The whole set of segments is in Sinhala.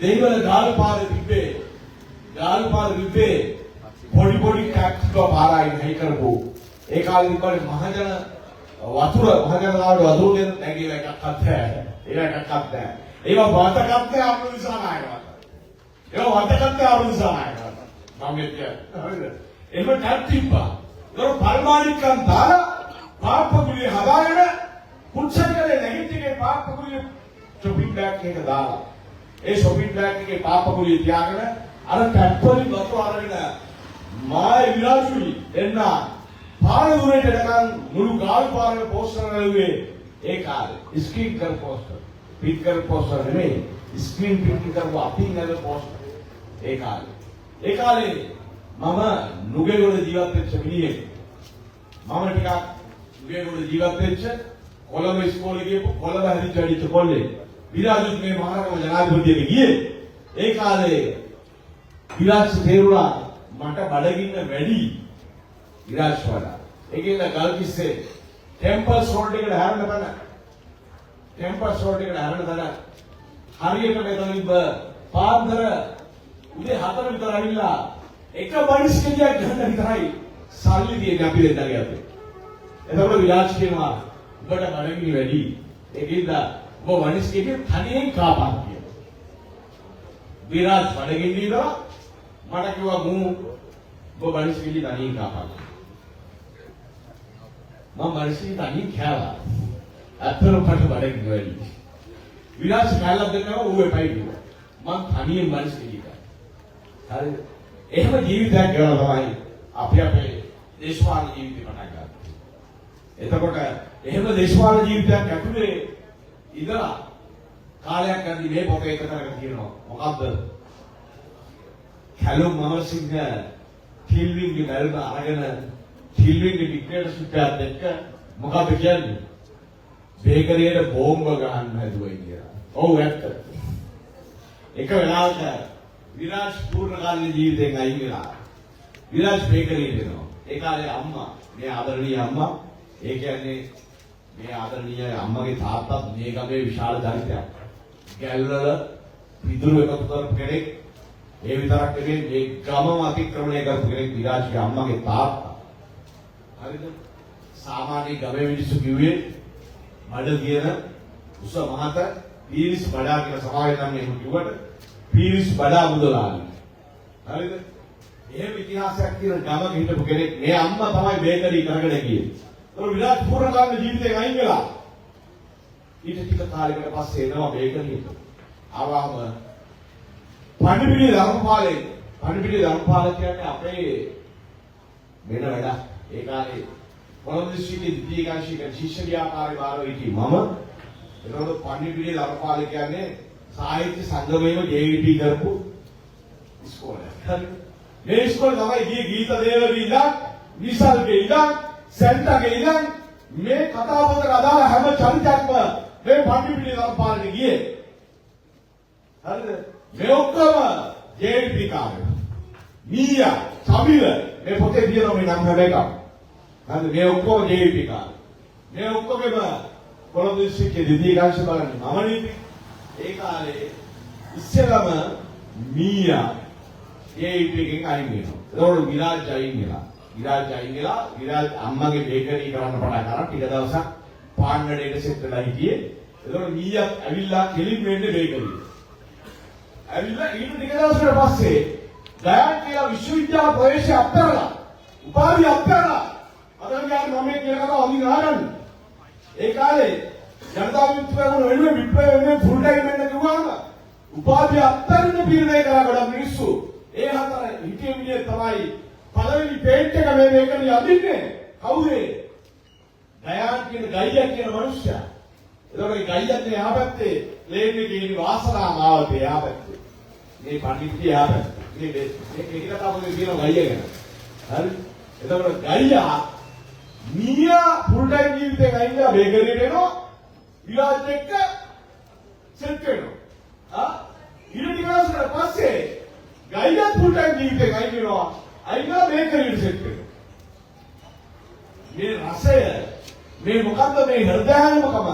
දෙහිවල ගාල් පාර විපේ පොඩි කැක්ටෝ පාරයි හයි කරපු ඒ කාලේ ඉතින් මහජන වතුර දෙන්න නැගිලා එකක් අත්හැර ඒකක් අත්හැර ඒවා වාතකත්ය අරුණ දිසානායකවට ඒවා වාතකත්ය අරුණ දිසානායකවට මම කියන්නේ හරිද එහෙම නැත්තිපා ඒක පරිමාණිකම් දාලා පාපකුලිය හදාගෙන කුච්චකලේ නැගිටිගේ පාපකුලිය shopping bag එක දාලා ඒ shopping bag එකේ පාපකුලිය තියාගෙන අර කැප්පලි වතු අරගෙන මායි විලාසුයි එන්න පාර දුරට යනකම් මුළු ගාල් පාරේ පෝස්ටර් ගලුවේ ඒ කාලේ ස්ක්‍රීන් කර පෝස්ටර් පිට කර පෝස්ටර් නෙමෙයි ස්ක්‍රීන් පිට කරව අපින් නේද පෝස්ටර් ඒ කාලේ මම නුගේගොඩ ජීවත් වෙච්ච මිනිහෙක් මම ටිකක් නුගේගොඩ ජීවත් වෙච්ච කොළඹ ඉස්කෝලේ ගිහපු කොළඹ හැදිච්ච වැඩිච්ච කොල්ලේ විරාජුත් මේ මහරගම ජනාධිපතියට ගියේ ඒ කාලේ විරාජ් තේරුණා මට බඩගින්න වැඩි විරාජ් වඩා ඒකෙන්ද ගල්කිස්සේ ටෙම්පල්ස් රෝඩ් එකට හැරෙන්න තන හරියට මෙතනින් පාන්දර උදේ 4 විතර ඇවිල්ලා එක බයිස්කලයක් ගන්න විතරයි සල්ලි තියෙන්නේ අපි දෙන්නගේ අතේ. එතකොට විලාස් කියනවා උඹට බඩගිනි වැඩි. ඒකෙන්ද ඔබ වනිස්කේගේ තනියෙන් කාපන් කියලා. විරාජ් බඩගිනි ඉඳලා මට කිව්වා මූ ඔබ වනිස්කේගේ තනියෙන් කාපන්. මම වනිස්කේ තනියෙන් කෑවා. අතන කට බඩගිනි වැඩි. විලාස් කැලක් දෙන්නවා ඌ එපයි කිව්වා. මම තනියෙන් වනිස්කේ ගියා. හරිද? එහෙම ජීවිතයක් ගෙවලා තමයි අපේ දේශපාලන ජීවිතේ පටන් ගත්තේ. එතකොට එහෙම දේශපාලන ජීවිතයක් ඇතුලේ ඉඳලා කාලයක් යද්දි මේ පොතේ එක තැනක තියෙනවා. මොකද්ද? කැලුම් මහසිංහ ටිල්වින්ගේ මැල්ම අරගෙන ටිල්වින්ගේ ඩික්ටේටර්ෂිප් එකත් එක්ක මොකද්ද කියන්නේ? බේකරියට බෝම්බ ගහන්න හදුවයි කියලා. ඔව් ඇත්ත. එක වෙලාවක විරාජ් පූර්ණකාලීන ජීවිතයෙන් අයින් වෙලා විරාජ් බේකරියට එනවා. ඒ කාලේ අම්මා මේ ආදරණීය අම්මා ඒ කියන්නේ මේ ආදරණීය අම්මගේ තාත්තත් මේ ගමේ විශාල දරිතයක්. ගැල්වල පිදුරු එකතු කරපු කෙනෙක්. ඒ විතරක් නෙමෙයි මේ ගමම අතික්‍රමණය කරපු කෙනෙක් විරාජ්ගේ අම්මගේ තාත්තා. හරිද? සාමාන්‍ය ගමේ මිනිස්සු කිව්වේ මඩ කියන උස මහත පීරිස් බඩා කියලා සමාවෙන් නම් එහෙම කිව්වට පීරිස් බඩා මුදලාලි. හරිද? එහෙම ඉතිහාසයක් තියෙන ගමක හිටපු කෙනෙක් මේ අම්මා තමයි බේකරි කරගෙන ගියේ. ඒක විරාජ් පූර්ණකාලීන ජීවිතයෙන් අයින් වෙලා ඊට ටික කාලයකට පස්සේ එනවා බේකරියට. ආවම පණිවිඩ ධර්මපාල කියන්නේ අපේ වෙන වැඩක්. ඒ කාලේ කොළඹ දිස්ත්‍රික්කයේ ද්විතීය කාංශික ශිෂ්‍ය ව්‍යාපාරේ වාරෝ හිටි මම එතකොට පණිවිඩ ධර්මපාල කියන්නේ සාහිත්‍ය සංගමයේම JVP කරපු ඉස්කෝලයක්. හරි. මේ ඉස්කෝලේ තමයි ගියේ ගීත දේවගේ ඉඳන් විසල්ගේ ඉඳන් සෙන්ටගේ ඉඳන් මේ කතාවකට අදාළ හැම චරිතයක්ම මේ පණිවිඩ ධර්මපාලනේ ගියේ. හරිද? මේ ඔක්කොම JVP කාර්යය. මීයා, සමිල මේ පොතේ තියෙන මේ නම් හැම එකක්. හරිද? මේ ඔක්කොම JVP කාර්යය. මේ ඔක්කොගෙම කොළඹ දිස්ත්‍රික්කයේ ද්විතීය කාංශ බලන්නේ මම නීති. ඒ කාලේ ඉස්සෙල්ලම මීයා JVP එකෙන් අයින් වෙනවා. ඒතකොට විරාජ් අයින් වෙලා විරාජ් අම්මගේ බේකරි කරන්න පටන් ගන්න ටික දවසක් පාන් වැඩේට සෙට් වෙලා හිටියේ. ඒතකොට මීයා ඇවිල්ලා කෙලින් වෙන්නේ බේකරියට. ඇවිල්ලා ඊට ටික දවසකට පස්සේ දයන් කියලා විශ්වවිද්‍යාල ප්‍රවේශය අත්හැරලා උපාධිය අත්හැරලා අද ගියාම මම මේ කියන කතාව අඳින ආරන්නේ. ඒ කාලේ ජනතා විමුක්තිය වෙනුවෙන් විප්ලවය වෙනුවෙන් ෆුල් ටයිම් වෙන්න කිව්වම උපාධිය අත්හැරින්න පිරිනේ කරා ගොඩක් මිනිස්සු. ඒ හතර හිතේ මිනිහ තමයි පළවෙනි පේන්ට් එක මේ මේකනේ අදින්නේ. කවුද? දයන් කියන ගයියා කියන මිනිස්සයා. ඒතකොට ගයියත් එහා පැත්තේ ලේන් එකේ ඉන්නේ වාසනා මාවතේ එහා පැත්තේ. මේ පඬිත්ටි එහා පැත්තේ. මේ කතාවේ කියන ගයියා ගැන. හරි? එතකොට ගයියා මීයා ෆුල් ටයිම් ජීවිතේ ගයියා බේකරියට එනවා. විලාස් එක්ක සෙට් වෙනවා. ඊට ටික දවසකට පස්සේ ගයියා ෆුල් ටයිම් ජීවිතේ ගයිනවා. අයියා බේකරියට සෙට් වෙනවා. මේ රසය මේ මොකද්ද මේ හෘදයාත්මකම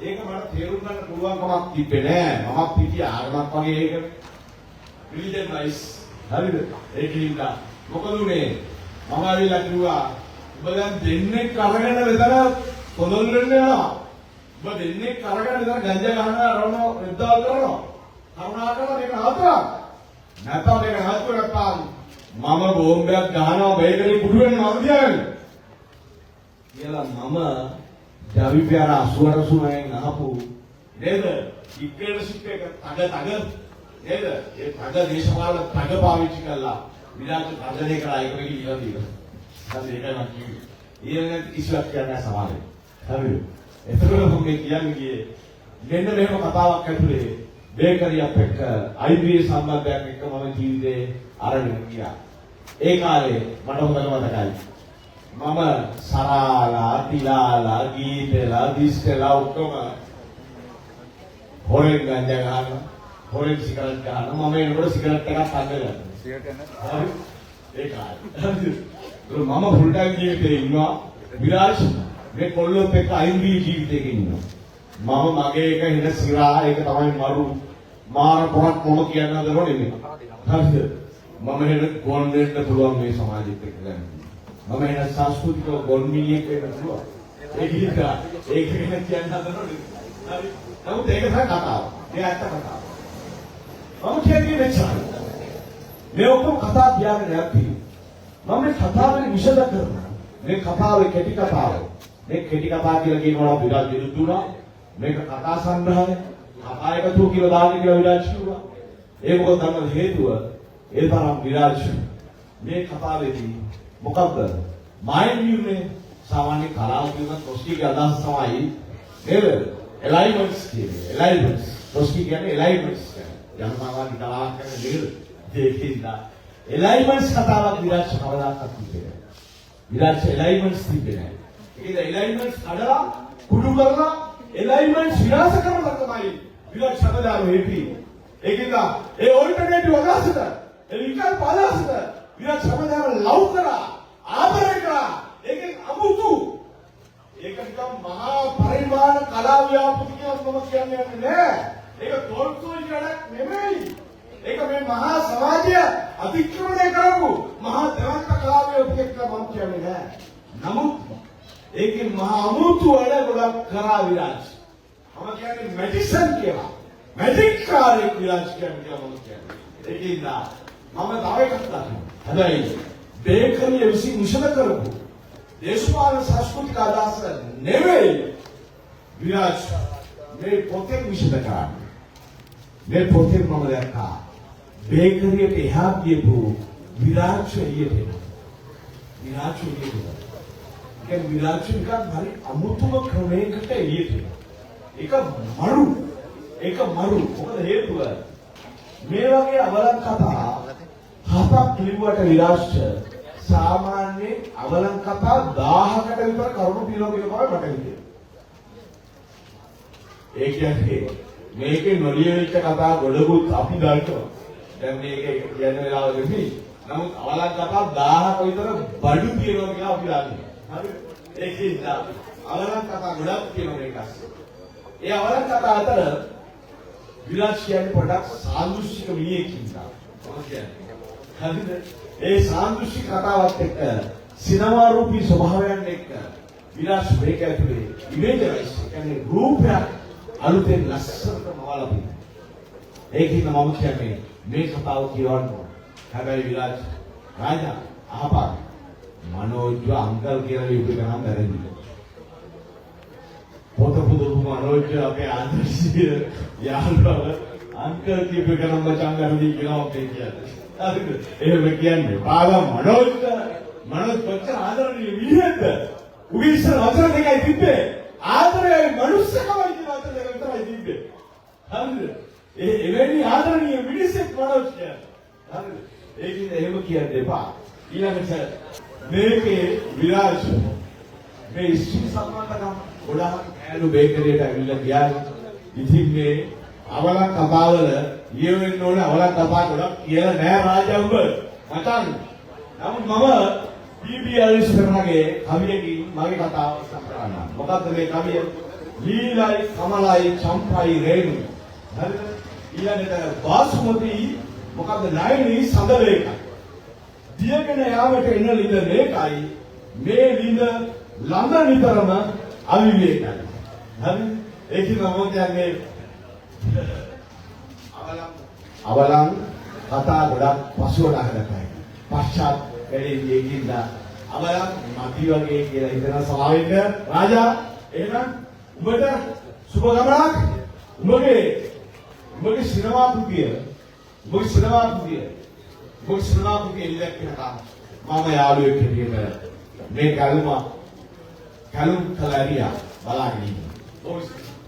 ඒක මට තේරුම් ගන්න පුළුවන්කමක් තිබ්බේ නෑ. මම පිටි ආගමක් වගේ ඒක රිලිජන් වයිස් හරිද? ඒකින්ද මොකද උනේ? මම ආවිලා කිව්වා ඔබ දැන් දෙන්නේ කරගෙන වෙතන පොළොල් වෙන්න යනවා. ඔබ දෙන්නේ කරගෙන වෙතන ගංජා ගහනවා රවණෝ විද්දාල් කරනවා. කරුණාකරලා මේක නවත්තලා. නැත්නම් මේක නවත්තුවා නැත්නම් මම බෝම්බයක් ගහනවා බේකරේ පුඩු වෙනවා මම කියලා මම ජවිපියාර 88 අහපු නේද? ඉක්කේටර්ෂිප් එක තග නේද? ඒ තග දේශපාලන තග පාවිච්චි කළා. විරාජ තගනේ කරා ඒක වෙලී ඉලා තියෙනවා. දැන් ඒකයි මම කිව්වේ. ඊළඟ ඉස්සුවක් කියන්නේ සමානයි. හරිද? එතකොට මම කියන්නේ ගියේ මෙන්න මෙහෙම කතාවක් ඇතුලේ බේකරියක් එක්ක IBA සම්බන්ධයක් එක්ක මම ජීවිතේ අරගෙන ගියා. ඒ කාලේ මට හොඳට මතකයි. මම සරාලා, තිලාලා, ගීතලා, දිස්කලා ඔක්කොම හොරෙන් ගංජා ගන්නවා. හොරෙන් සිගරට් ගන්නවා. මම එනකොට සිගරට් එකක් අල්ලගත්තා. සිගරට් එක හරි. ඒ කාලේ. මම ෆුල් ටයිම් ජීවිතේ ඉන්නවා. විරාජ් මේ කොල්ලොත් එක්ක IBA ජීවිතයක ඉන්නවා. මම මගේ එක හින සිරා ඒක තමයි මරු මාර පොරක් මොම කියන්න හදනෝ නෙමෙයි. හරිද? මම හෙන ගොන් වෙන්න පුළුවන් මේ සමාජෙත් එක්ක ගන්න. මම හෙන සංස්කෘතික ගොන් මිලියෙක් වෙන්න පුළුවන්. ඒක හිතා ඒක ගැන කියන්න හදනෝ නෙමෙයි. හරි? නමුත් ඒක තමයි කතාව. ඒ ඇත්ත කතාව. මම කියන්නේ මෙච්චරයි. මේ ඔක්කොම කතා කියන්නේ නැති. මම මේ කතාවේ විෂද කරනවා. මේ කතාවේ කෙටි කතාව. මේ කෙටි කතා කියලා කියනවා විරාජ් විරුද්ධ වුණා. මේක කතා සංග්‍රහය කතා එකතු කියලා දාන්න කියලා විරාජ් කිව්වා. ඒ මොකද තමයි හේතුව? ඒ තරම් විරාජ් මේ කතාවේදී මොකක්ද? මයින්ඩ් යුනේ සාමාන්‍ය කලාව කියන කොස්ටිගේ අදහස තමයි නේද? එලයිමන්ට්ස් කියන්නේ. එලයිමන්ට්ස්. කොස්ටි කියන්නේ එලයිමන්ට්ස් කියන්නේ. ජනසාමාන්‍ය කලාවක් කරන නේද? ඒකින්ද එලයිමන්ට්ස් කතාවක් විරාජ් කවදාකවත් කිව්වේ නෑ. විරාජ් එලයිමන්ට්ස් තිබ්බේ නෑ. ඒකද එලයිමන්ට්ස් කඩලා කුඩු කරලා එලයින්මන්ට් විනාශ කරනවා තමයි විරාජ් සමදාරු හේපි. ඒකද ඒ ඔල්ටර්නේටිව් අදහසට ඒ විකල්ප අදහසට විරාජ් සමදාරු ලව් කරා ආදරය කරා. ඒකෙන් අමුතු ඒක නිකම් මහා පරිමාණ කලා ව්‍යාපෘතියක් මම කියන්නේ නෑ. ඒක තොල්සෝයි ගණක් නෙමෙයි. ඒක මේ මහා සමාජය අතික්‍රමණය කරපු මහා දවන්ත කලා ව්‍යාපෘතියක් මම කියන්නේ නෑ. නමුත් ඒකේ මහා අමුතු වැඩ ගොඩක් කරා විරාජ්. මම කියන්නේ මැජිෂන් කියලා. මැජික් කාර්යයක් විරාජ් කියන්නේ මම කියන්නේ. ඒකින්ද මම තව එකක් ගන්නවා. හැබැයි බේකරිය විසින් විෂද කරපු දේශපාලන සංස්කෘතික අදහස නෙවෙයි විරාජ් මේ පොතෙන් විෂද කරන්නේ. මේ පොතෙන් මම දැක්කා බේකරියට එහා ගියපු විරාජ් එළියට. විරාජ් එළියට. ඒක විරාජ් නිකන් හරි අමුතුම ක්‍රමයකට එළියට. ඒක මරු. මොකද හේතුව? මේ වගේ අවලං කතා හතක් ලිව්වට විරාජ් සාමාන්‍ය අවලං කතා 1000කට විතර කරුණු පිළිවෙල කියලා මට හිතෙනවා. ඒ කියන්නේ මේකේ නොලියවිච්ච කතා ගොඩකුත් අපි දන්නවා. දැන් මේක කියන වෙලාවෙදී නමුත් අවලං කතා 1000ක විතර බඩු තියෙනවා කියලා අපි දන්නවා. හරිද? ඒකින්ද අවලං කතා ගොඩක් තියෙනවා මේක. ඒ අවලං කතා අතර විරාජ් කියන්නේ පොඩක් සාන්දෘෂ්ටික මිනිහෙකින් තමයි. හරිද? ඒ සාන්දෘෂ්ටික කතාවත් එක්ක සිනමා රූපී ස්වභාවයන් එක්ක විරාජ් මේක ඇතුලේ ඉමේජයිස් කියන්නේ රූපයක් අලුතෙන් ලස්සනට මවලා තියෙනවා. ඒකින්ද මම කියන්නේ මේ කතාව කියවන්න ඕන. හැබැයි විරාජ් රාජා අහපන් මනෝජ් අංකල් කියලා ලියපු ගමන් වැරදිද? පොත පුදුම මනෝජ් අපේ ආදර්ශීය යාළුවා අංකල් කියපු ගමන් මචං වැරදි කියලා අපේ කියන්නේ. හරිද? එහෙම කියන්නේ පාගම් මනෝජ් කොච්චර ආදරණීය විදිහද? උගේ ඉස්සර වචන දෙකයි තිබ්බේ. ආදරයයි මනුස්සකමයි කියන වචන දෙක විතරයි තිබ්බේ. හරිද? එවැනි ආදරණීය මිනිස්සෙක් මනෝජ් කියන්නේ. හරිද? ඒකින් එහෙම කියන්න එපා. ඊළඟට මේකේ විරාජ් මේ ස්ත්‍රී සම්බන්ධකම් ගොඩාක් ඈලු බේකරියට ඇවිල්ලා ගියා. ඉතින් මේ අවලං කතාවල ලියවෙන්න ඕනේ අවලං කතා ගොඩක් කියලා නෑ රාජාඹ මචං. නමුත් මම BB අලිස් කරනගේ කවියකින් මගේ කතාව සම්පූර්ණ කරනවා. මොකද්ද මේ කවිය? ලීලයි කමලයි චම්පයි රේණු හරිද ඊළඟට බාස්මති මොකද නයනි සඳලේකයි දියගෙන යාමට එන ලිඳ මේකයි මේ ලිඳ ළඟ නිතරම අවිවේකයි හරි ඒකේ නම කියන්නේ අවලං කතා ගොඩක් පසුවට අහලයි පශ්චාත් වැඩි දෙකින්ද අවලං මදි වගේ කියලා හිතන සමාවෙන්න රාජා එහෙනම් උඹට සුබ ගමනක් උඹගේ සිනමා පුතිය ඉල්ලක් වෙනකම් මම යාළුවෙක් හැටියට මේ කලුම් කලාරියා බලාගෙන ඉන්නවා